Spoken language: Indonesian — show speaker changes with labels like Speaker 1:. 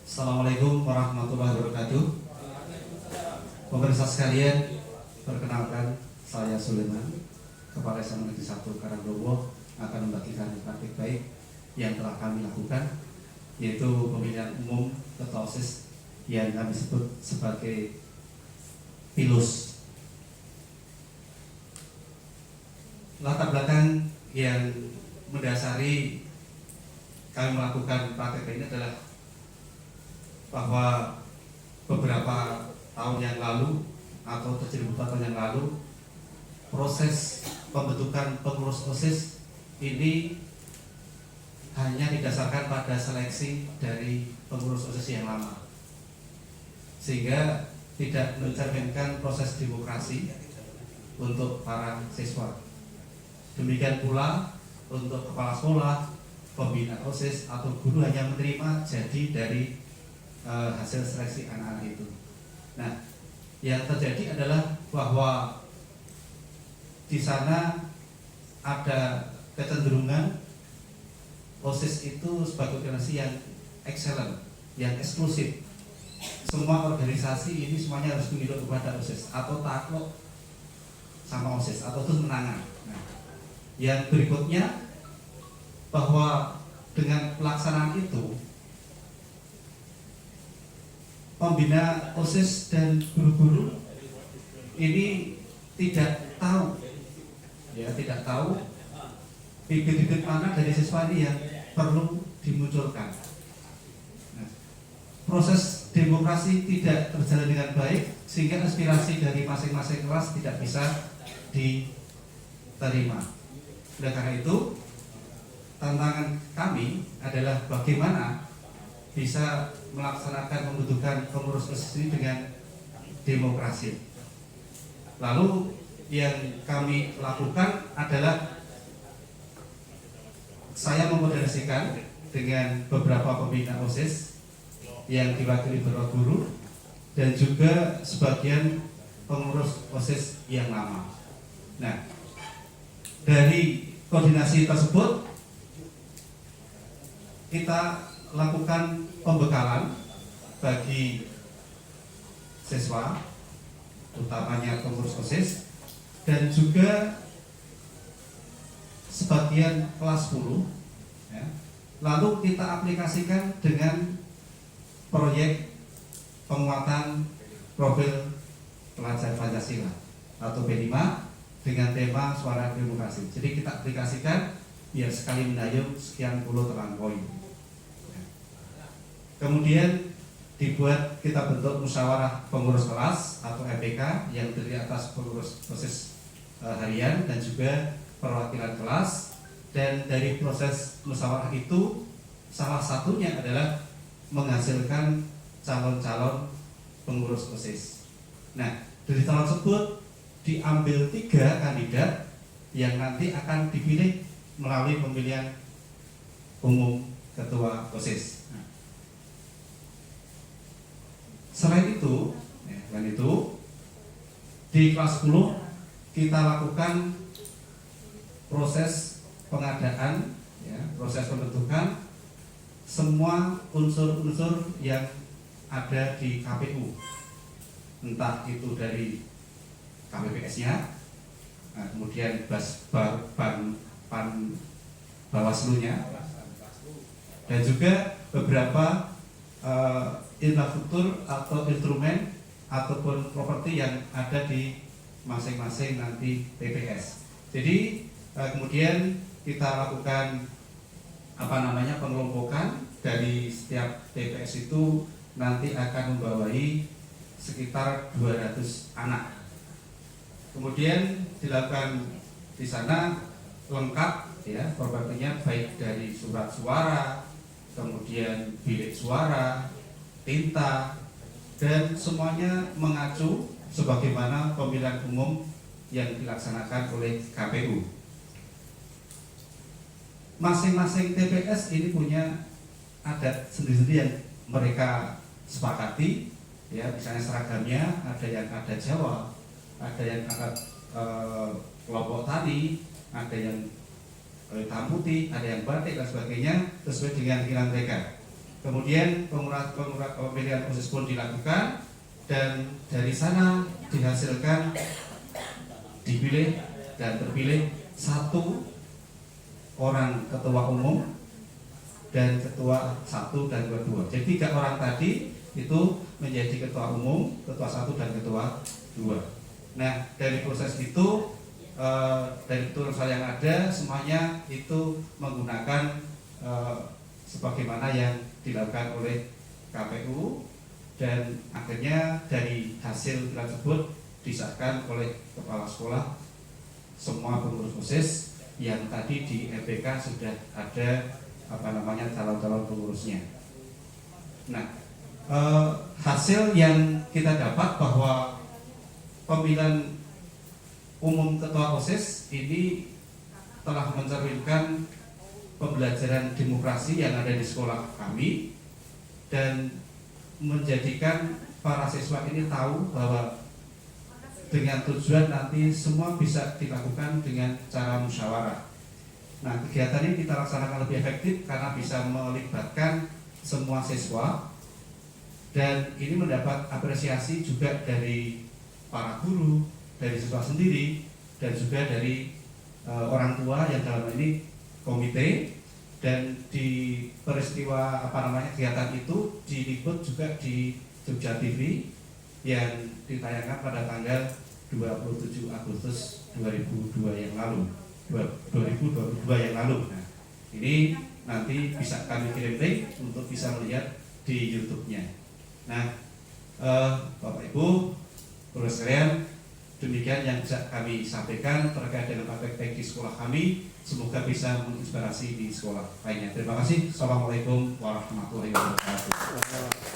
Speaker 1: Assalamualaikum warahmatullahi wabarakatuh. Pemirsa sekalian, perkenalkan saya Sulaiman, Kepala SMA Negeri 1 Karangdowo, akan membagikan praktik baik yang telah kami lakukan, yaitu pemilihan umum ketua OSIS yang kami sebut sebagai PILUS. Latar belakang yang mendasari kami melakukan praktek ini adalah bahwa beberapa tahun yang lalu atau terjadi beberapa tahun yang lalu, proses pembentukan pengurus OSIS ini hanya didasarkan pada seleksi dari pengurus OSIS yang lama, sehingga tidak mencerminkan proses demokrasi untuk para siswa. Demikian pula untuk kepala sekolah, pembina OSIS atau guru hanya menerima jadi dari hasil seleksi anak-anak itu. Nah, yang terjadi adalah bahwa di sana ada kecenderungan OSIS itu sebagai organisasi yang excellent, yang eksklusif. Semua organisasi ini semuanya harus tunduk kepada OSIS atau takluk sama OSIS atau terus menangan. Nah, yang berikutnya bahwa dengan pelaksanaan itu, pembina OSIS dan guru-guru ini tidak tahu bibit-bibit mana dari siswa ini yang perlu dimunculkan. Nah, proses demokrasi tidak berjalan dengan baik, sehingga aspirasi dari masing-masing kelas tidak bisa diterima. Oleh karena itu, tantangan kami adalah bagaimana bisa melaksanakan pembentukan pengurus OSIS ini dengan demokrasi. Lalu yang kami lakukan adalah saya memoderasikan dengan beberapa pembina OSIS yang diwakili beberapa guru dan juga sebagian pengurus OSIS yang lama. Nah, dari koordinasi tersebut kita lakukan pembekalan bagi siswa, utamanya pengurus OSIS, dan juga sebagian kelas 10 ya. Lalu kita aplikasikan dengan proyek penguatan profil pelajar Pancasila atau P5 dengan tema suara demokrasi. Jadi kita aplikasikan biar sekali mendayung sekian puluh terlampaui. Kemudian dibuat, kita bentuk musyawarah pengurus kelas atau MPK yang terdiri atas pengurus OSIS harian dan juga perwakilan kelas. Dan dari proses musyawarah itu salah satunya adalah menghasilkan calon-calon pengurus OSIS. Nah, dari calon tersebut diambil 3 kandidat yang nanti akan dipilih melalui pemilihan umum ketua OSIS. Nah, selain itu di kelas 10 kita lakukan proses pengadaan, proses pembentukan semua unsur-unsur yang ada di KPU, entah itu dari KPPS-nya, kemudian Bawaslu-nya, dan juga beberapa infrastruktur atau instrumen ataupun properti yang ada di masing-masing nanti TPS. Jadi kemudian kita lakukan pengelompokan dari setiap TPS itu nanti akan membawai sekitar 200 anak. Kemudian dilakukan di sana lengkap propertinya, baik dari surat suara, kemudian bilik suara, tinta, dan semuanya mengacu sebagaimana pemilihan umum yang dilaksanakan oleh KPU. Masing-masing TPS ini punya adat sendiri-sendiri yang mereka sepakati, misalnya seragamnya ada yang adat Jawa, ada yang adat kelompok tani, ada yang hitam putih, ada yang batik dan sebagainya sesuai dengan keinginan mereka. Kemudian pemilihan OSIS pun dilakukan, dan dari sana dihasilkan, dipilih dan terpilih 1 orang ketua umum dan ketua 1 dan ketua 2. Jadi 3 orang tadi itu menjadi ketua umum, ketua 1 dan ketua 2. Nah, dari proses itu, dari keputusan yang ada semuanya itu menggunakan sebagaimana yang dilakukan oleh KPU, dan akhirnya dari hasil tersebut disahkan oleh kepala sekolah semua pengurus OSIS yang tadi di MPK sudah ada calon-calon pengurusnya. Nah, hasil yang kita dapat bahwa pemilihan umum ketua OSIS ini telah mencerminkan pembelajaran demokrasi yang ada di sekolah kami, dan menjadikan para siswa ini tahu bahwa dengan tujuan nanti semua bisa dilakukan dengan cara musyawarah. Nah, kegiatan ini kita laksanakan lebih efektif karena bisa melibatkan semua siswa, dan ini mendapat apresiasi juga dari para guru, dari siswa sendiri, dan juga dari orang tua yang dalam ini komite. Dan di peristiwa kegiatan itu diliput juga di Jogja TV yang ditayangkan pada tanggal 27 Agustus 2022 yang lalu. Nah, ini nanti bisa kami kirim link untuk bisa melihat di YouTube-nya. Nah, Bapak Ibu, Saudara sekalian, demikian yang bisa kami sampaikan terkait dengan praktek di sekolah kami. Semoga bisa menginspirasi di sekolah lainnya. Terima kasih. Assalamualaikum warahmatullahi wabarakatuh.